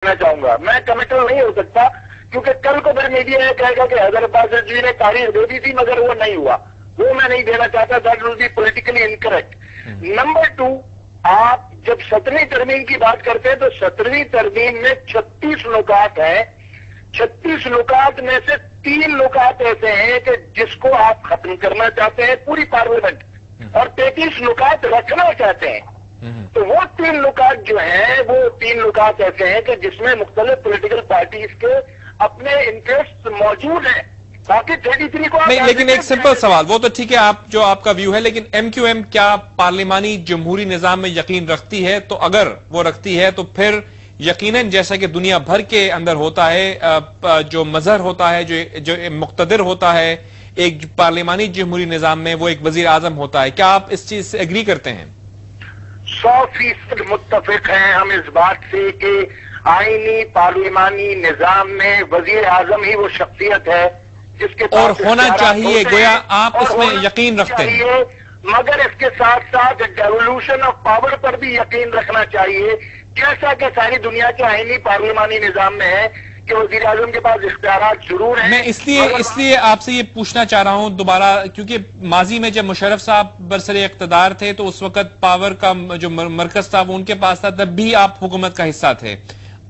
دینا چاہوں گا. میں کمیٹل نہیں ہو سکتا کیونکہ کل کو پھر میڈیا یہ کہے گا کہ حیدر عباس رضوی نے تاریخ دے دی تھی مگر وہ نہیں ہوا. وہ میں نہیں دینا چاہتا. That will be politically incorrect. Number 2, آپ جب 17ویں ترمیم کی بات کرتے ہیں تو 17ویں ترمیم میں 36 نکات ہیں. 36 نکات میں سے 3 نکات ایسے ہیں کہ جس کو آپ ختم کرنا چاہتے ہیں پوری پارلیمنٹ, اور 33 نکات رکھنا چاہتے ہیں. تو وہ 3 نکات جو ہیں وہ 3 نکات ایسے ہیں کہ جس میں مختلف پولیٹیکل پارٹیز کے اپنے انٹرسٹ موجود ہیں. باقی 33 کو نہیں, لیکن ایک سمپل سوال, وہ تو ٹھیک ہے آپ کا ویو ہے, لیکن ایم کیو ایم کیا پارلیمانی جمہوری نظام میں یقین رکھتی ہے؟ تو اگر وہ رکھتی ہے تو پھر یقیناً جیسا کہ دنیا بھر کے اندر ہوتا ہے, جو مظہر ہوتا ہے, جو مقتدر ہوتا ہے ایک پارلیمانی جمہوری نظام میں, وہ ایک وزیر اعظم ہوتا ہے. کیا آپ اس چیز سے ایگری کرتے ہیں؟ 100% متفق ہیں ہم اس بات سے کہ آئینی پارلیمانی نظام میں وزیر اعظم ہی وہ شخصیت ہے جس کے اور ہونا چاہیے. گویا آپ اس میں یقین رکھتے ہیں, مگر اس کے ساتھ ساتھ ڈیولوشن آف پاور پر بھی یقین رکھنا چاہیے, جیسا کہ ساری دنیا کے آئینی پارلیمانی نظام میں ہے کہ وزیر اعظم کے پاس اختیارات ضرور ہیں. میں اس لیے آپ سے یہ پوچھنا چاہ رہا ہوں دوبارہ, کیونکہ ماضی میں جب مشرف صاحب برسر اقتدار تھے تو اس وقت پاور کا جو مرکز تھا وہ ان کے پاس تھا, تب بھی آپ حکومت کا حصہ تھے,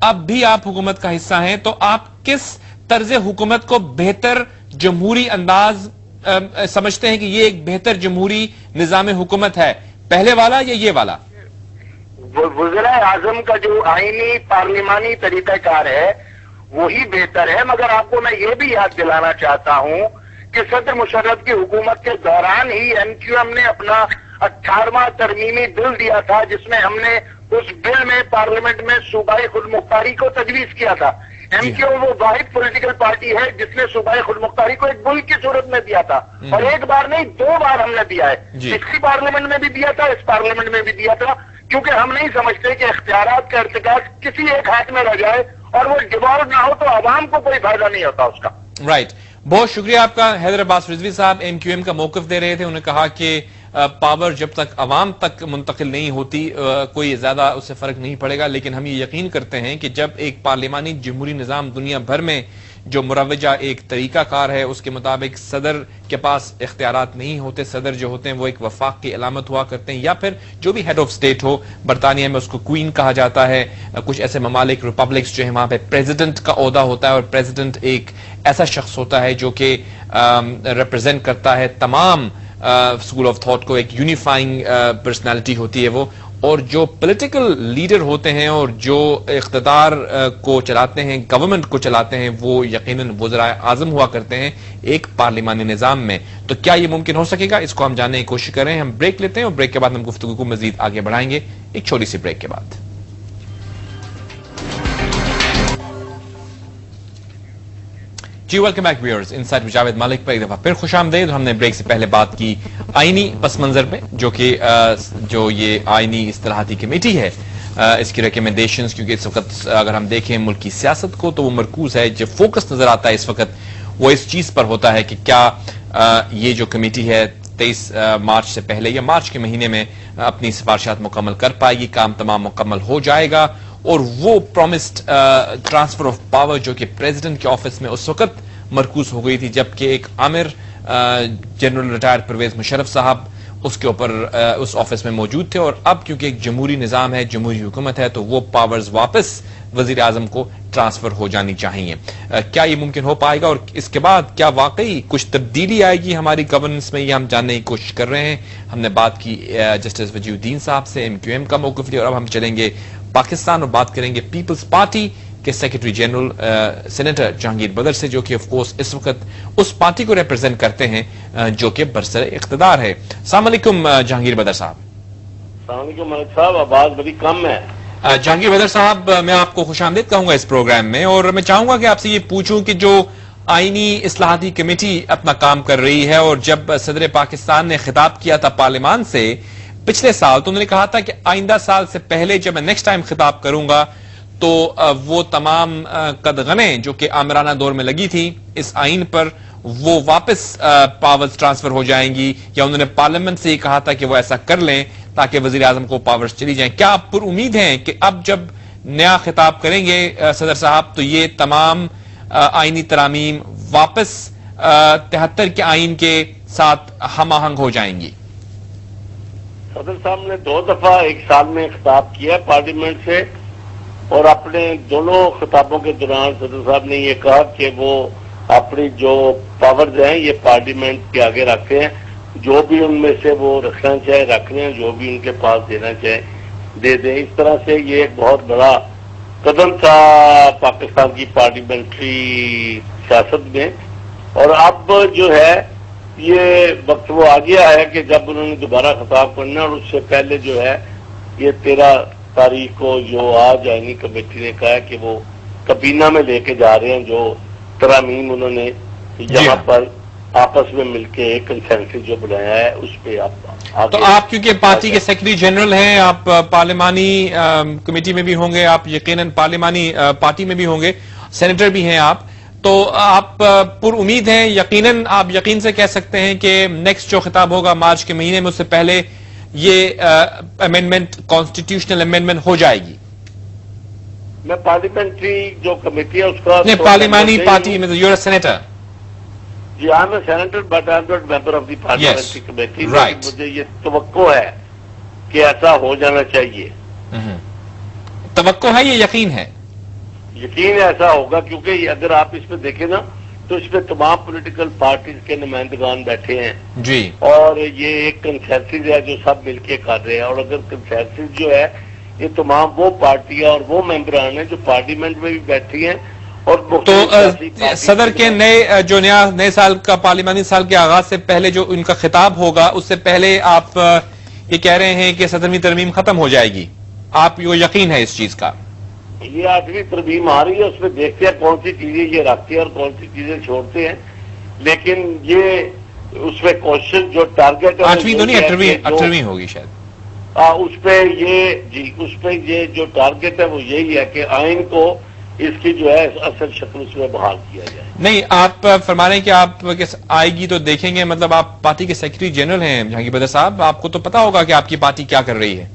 اب بھی آپ حکومت کا حصہ ہیں. تو آپ کس طرز حکومت کو بہتر جمہوری انداز سمجھتے ہیں کہ یہ ایک بہتر جمہوری نظام حکومت ہے, پہلے والا یا یہ والا؟ وزراء اعظم کا جو آئینی پارلیمانی طریقہ کار ہے وہی بہتر ہے. مگر آپ کو میں یہ بھی یاد دلانا چاہتا ہوں کہ صدر مشرف کی حکومت کے دوران ہی ایم کیو ایم نے اپنا 18واں ترمیمی بل دیا تھا, جس میں ہم نے اس بل میں پارلیمنٹ میں صوبائی خود مختاری کو تجویز کیا تھا. ایم کیو ایم وہ واحد پولیٹیکل پارٹی ہے جس نے صوبائی خود مختاری کو ایک بل کی صورت میں دیا تھا, اور ایک بار نہیں 2 بار ہم نے دیا ہے. پچھلی پارلیمنٹ میں بھی دیا تھا, اس پارلیمنٹ میں بھی دیا تھا, کیونکہ ہم نہیں سمجھتے کہ اختیارات کا ارتکاز کسی ایک ہاتھ میں رہ جائے اور وہ ڈیوالو نہ ہو تو عوام کو کوئی فائدہ نہیں ہوتا اس کا. رائٹ, بہت شکریہ آپ کا. حیدر عباس رضوی صاحب ایم کیو ایم کا موقف دے رہے تھے. انہوں نے کہا کہ پاور جب تک عوام تک منتقل نہیں ہوتی کوئی زیادہ اس سے فرق نہیں پڑے گا, لیکن ہم یہ یقین کرتے ہیں کہ جب ایک پارلیمانی جمہوری نظام دنیا بھر میں جو مروجہ ایک طریقہ کار ہے اس کے مطابق صدر کے پاس اختیارات نہیں ہوتے, صدر جو ہوتے ہیں وہ ایک وفاق کی علامت ہوا کرتے ہیں, یا پھر جو بھی ہیڈ آف اسٹیٹ ہو, برطانیہ میں اس کو کوئین کہا جاتا ہے, کچھ ایسے ممالک ریپبلکس جو ہیں وہاں پہ پریزیڈنٹ کا عہدہ ہوتا ہے, اور پریزیڈنٹ ایک ایسا شخص ہوتا ہے جو کہ ریپرزینٹ کرتا ہے تمام اسکول آف تھاٹ کو, ایک یونیفائنگ پرسنالٹی ہوتی ہے وہ. اور جو پولیٹیکل لیڈر ہوتے ہیں اور جو اقتدار کو چلاتے ہیں, گورنمنٹ کو چلاتے ہیں, وہ یقیناً وزراء اعظم ہوا کرتے ہیں ایک پارلیمانی نظام میں. تو کیا یہ ممکن ہو سکے گا, اس کو ہم جاننے کی کوشش کر رہے ہیں. ہم بریک لیتے ہیں اور بریک کے بعد ہم گفتگو کو مزید آگے بڑھائیں گے, ایک چھوٹی سی بریک کے بعد. جی welcome back viewers, insight with Javed Malik پر ایک دفعہ پھر خوش آمدید. ہم نے بریک سے پہلے بات کی آئینی پس منظر پہ, جو کہ جو یہ آئینی اصطلاحاتی کمیٹی ہے, اس کی ریکمنڈیشنز, کیونکہ اس وقت اگر ہم دیکھیں ملک کی سیاست کو تو وہ مرکوز ہے, جو فوکس نظر آتا ہے اس وقت وہ اس چیز پر ہوتا ہے کہ کیا یہ جو کمیٹی ہے 23 مارچ سے پہلے یا مارچ کے مہینے میں اپنی سفارشات مکمل کر پائے گی, کام تمام مکمل ہو جائے گا, اور وہ پرومسڈ ٹرانسفر آف پاور جو کہ پریزیڈنٹ کے آفس میں اس وقت مرکوز ہو گئی تھی جبکہ ایک عامر جنرل ریٹائر پرویز مشرف صاحب اس کے اوپر اس آفس میں موجود تھے, اور اب کیونکہ ایک جمہوری نظام ہے, جمہوری حکومت ہے, تو وہ پاورز واپس وزیر اعظم کو ٹرانسفر ہو جانی چاہیے. کیا یہ ممکن ہو پائے گا, اور اس کے بعد کیا واقعی کچھ تبدیلی آئے گی ہماری گورننس میں, یہ ہم جاننے کی کوشش کر رہے ہیں. ہم نے بات کی جسٹس وجیہ الدین صاحب سے, ایم کیو ایم کا موقف لیا, اور اب ہم چلیں گے پاکستان اور بات کریں گے پیپلز پارٹی کے سیکرٹری جنرل سینیٹر جہانگیر بدر سے, جو کہ آف کورس اس وقت اس پارٹی کو ریپرزینٹ کرتے ہیں جو کہ برسر اقتدار ہے. السلام علیکم جہانگیر بدر صاحب. السلام علیکم ملک صاحب, آواز بڑی کم ہے. جہانگیر بدر صاحب, میں آپ کو خوش آمدید کہوں گا اس پروگرام میں, اور میں چاہوں گا کہ آپ سے یہ پوچھوں کہ جو آئینی اصلاحاتی کمیٹی اپنا کام کر رہی ہے, اور جب صدر پاکستان نے خطاب کیا تھا پارلیمان سے پچھلے سال تو انہوں نے کہا تھا کہ آئندہ سال سے پہلے جب میں نیکسٹ ٹائم خطاب کروں گا تو وہ تمام قدغنیں جو کہ آمرانہ دور میں لگی تھی اس آئین پر وہ واپس پاورز ٹرانسفر ہو جائیں گی, یا انہوں نے پارلیمنٹ سے یہ کہا تھا کہ وہ ایسا کر لیں تاکہ وزیر اعظم کو پاورز چلی جائیں. کیا آپ پر امید ہیں کہ اب جب نیا خطاب کریں گے صدر صاحب تو یہ تمام آئینی ترامیم واپس 73 کے آئین کے ساتھ ہم آہنگ ہو جائیں گی؟ صدر صاحب نے 2 دفعہ 1 سال میں خطاب کیا ہے پارلیمنٹ سے، اور اپنے دونوں خطابوں کے دوران صدر صاحب نے یہ کہا کہ وہ اپنی جو پاورز ہیں یہ پارلیمنٹ کے آگے رکھتے ہیں، جو بھی ان میں سے وہ رکھنا چاہے رکھ لیں، جو بھی ان کے پاس دینا چاہے دے دیں۔ اس طرح سے یہ ایک بہت بڑا قدم تھا پاکستان کی پارلیمنٹری سیاست میں، اور اب جو ہے یہ وقت وہ آ گیا ہے کہ جب انہوں نے دوبارہ خطاب کرنا، اور اس سے پہلے جو ہے یہ 13 تاریخ کو جو آج آئینی کمیٹی نے کہا ہے کہ وہ کابینہ میں لے کے جا رہے ہیں جو ترامیم انہوں نے یہاں پر آپس میں مل کے ایک کنسنسس جو بنایا ہے اس پہ آپ تو آپ کیونکہ پارٹی کے سیکرٹری جنرل ہیں، آپ پارلیمانی کمیٹی میں بھی ہوں گے، آپ یقیناً پارلیمانی پارٹی میں بھی ہوں گے، سینیٹر بھی ہیں آپ، تو آپ پر امید ہیں، یقیناً آپ یقین سے کہہ سکتے ہیں کہ نیکسٹ جو خطاب ہوگا مارچ کے مہینے میں اس سے پہلے یہ امینڈمنٹ کانسٹیٹیوشنل امینڈمنٹ ہو جائے گی؟ میں پارلیمنٹری جو کمیٹی ہے اس کا پارلیمانی پارٹی میں یو آر اے سینیٹر؟ جی I am a senator but I am not member of the parliamentary committee, مجھے یہ توقع ہے کہ ایسا ہو جانا چاہیے۔ توقع ہے یا یقین ہے؟ یقین ایسا ہوگا، کیونکہ اگر آپ اس میں دیکھیں نا تو اس میں تمام پولیٹیکل پارٹیز کے نمائندگان بیٹھے ہیں جی، اور یہ ایک کنسنسس ہے جو سب مل کے کر رہے ہیں، اور اگر کنسنسس جو ہے یہ تمام وہ پارٹیاں اور وہ ممبران ہیں جو پارلیمنٹ میں بھی بیٹھی ہیں، اور تو صدر کے نئے سال کا پارلیمانی سال کے آغاز سے پہلے جو ان کا خطاب ہوگا اس سے پہلے آپ یہ کہہ رہے ہیں کہ 17ویں ترمیم ختم ہو جائے گی، آپ کو یقین ہے اس چیز کا؟ یہ 8ویں ترمیم آ رہی ہے، اس میں دیکھتے ہیں کون سی چیزیں یہ رکھتے ہیں اور کون سی چیزیں چھوڑتے ہیں، لیکن یہ اس میں کوشچن جو ٹارگیٹ 8ویں تو نہیں 18ویں ہوگی شاید، اس پہ یہ جو ٹارگیٹ ہے وہ یہی ہے کہ آئین کو اس کی جو ہے اصل شکل اس میں بحال کیا جائے۔ نہیں، آپ فرما رہے ہیں کہ آپ آئے گی تو دیکھیں گے، مطلب آپ پارٹی کے سیکرٹری جنرل ہیں جہانگیر بدر صاحب، آپ کو تو پتا ہوگا کہ آپ کی پارٹی کیا کر رہی ہے۔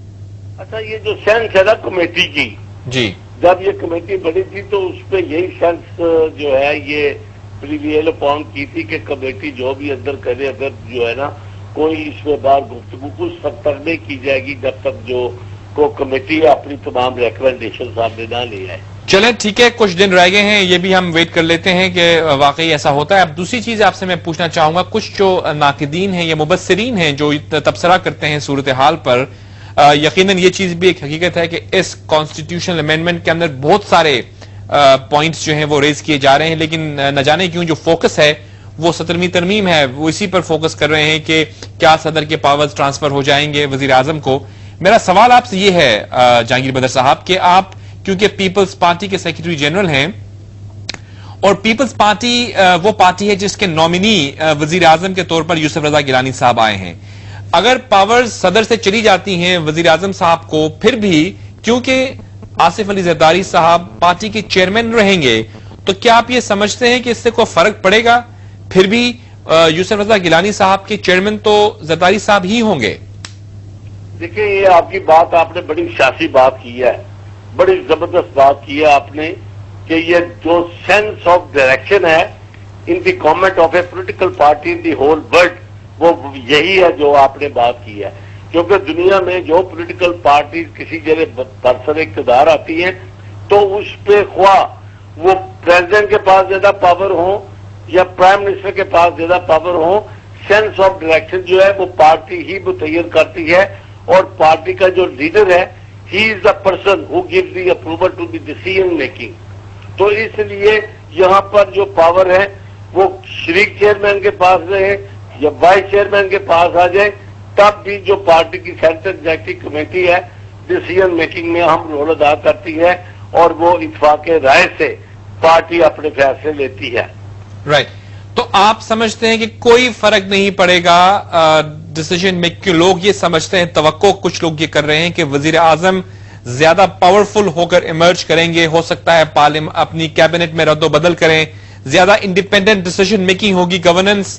اچھا، یہ جو سینس ہے نا کمیٹی کی، جی، جب یہ کمیٹی بڑی تھی تو اس پہ یہی سینس جو ہے یہ پریویل اپون کی تھی کہ کمیٹی جو بھی اندر کرے، اگر جو ہے نا کوئی اس میں بار گفتگو کچھ حد تک نہیں کی جائے گی جب تک جو کو کمیٹی اپنی تمام ریکمنڈیشن سامنے نہ لے آئے۔ چلیں ٹھیک ہے، کچھ دن رہ گئے ہیں، یہ بھی ہم ویٹ کر لیتے ہیں کہ واقعی ایسا ہوتا ہے۔ اب دوسری چیز آپ سے میں پوچھنا چاہوں گا، کچھ جو ناقدین ہیں یا مبصرین ہیں جو تبصرہ کرتے ہیں صورتحال پر، یقیناً یہ چیز بھی ایک حقیقت ہے کہ اس کانسٹیٹیوشنل امینڈمنٹ کے اندر بہت سارے پوائنٹس جو ہیں وہ ریز کیے جا رہے ہیں، لیکن نہ جانے کیوں جو فوکس ہے وہ 17ویں ترمیم ہے، وہ اسی پر فوکس کر رہے ہیں کہ کیا صدر کے پاورز ٹرانسفر ہو جائیں گے وزیر اعظم کو۔ میرا سوال آپ سے یہ ہے جہانگیر بدر صاحب کہ آپ کیونکہ پیپلز پارٹی کے سیکرٹری جنرل ہیں، اور پیپلز پارٹی وہ پارٹی ہے جس کے نامنی وزیر اعظم کے طور پر یوسف رضا گیلانی صاحب آئے ہیں، اگر پاورز صدر سے چلی جاتی ہیں وزیر اعظم صاحب کو، پھر بھی کیونکہ آصف علی زرداری صاحب پارٹی کے چیئرمین رہیں گے، تو کیا آپ یہ سمجھتے ہیں کہ اس سے کوئی فرق پڑے گا؟ پھر بھی یوسف رضا گیلانی صاحب کے چیئرمین تو زرداری صاحب ہی ہوں گے۔ دیکھیں، یہ آپ کی بات، آپ نے بڑی سیاسی بات کی ہے، بڑی زبردست بات کی ہے آپ نے، کہ یہ جو سینس آف ڈائریکشن ہے in the government of a political party in the whole world, وہ یہی ہے جو آپ نے بات کی ہے، کیونکہ دنیا میں جو پولیٹیکل پارٹی کسی جگہ برسر اقتدار آتی ہیں تو اس پہ خواہ وہ پریزیڈنٹ کے پاس زیادہ پاور ہوں یا پرائم منسٹر کے پاس زیادہ پاور ہوں، سینس آف ڈائریکشن جو ہے وہ پارٹی ہی متعین کرتی ہے، اور پارٹی کا جو لیڈر ہے he is the person who gives the approval to the decision making. تو اس لیے یہاں پر جو پاور ہے وہ شریک چیئرمین کے پاس رہے یا وائس چیئرمین کے پاس آ جائے، تب بھی جو پارٹی کی سینٹرل ایگزیکٹو کمیٹی ہے ڈیسیژن میکنگ میں اہم رول ادا کرتی ہے، اور وہ اتفاق رائے سے پارٹی اپنے فیصلے لیتی ہے۔ رائٹ، تو آپ سمجھتے ہیں کہ کوئی فرق نہیں پڑے گا ڈیسیژن میک، لوگ یہ سمجھتے ہیں، توقع کچھ لوگ یہ کر رہے ہیں کہ وزیر اعظم زیادہ پاورفل ہو کر ایمرج کریں گے، ہو سکتا ہے اپنی کیبنٹ میں رد و بدل کریں، زیادہ انڈیپینڈنٹ ڈیسیژن میکنگ ہوگی، گورننس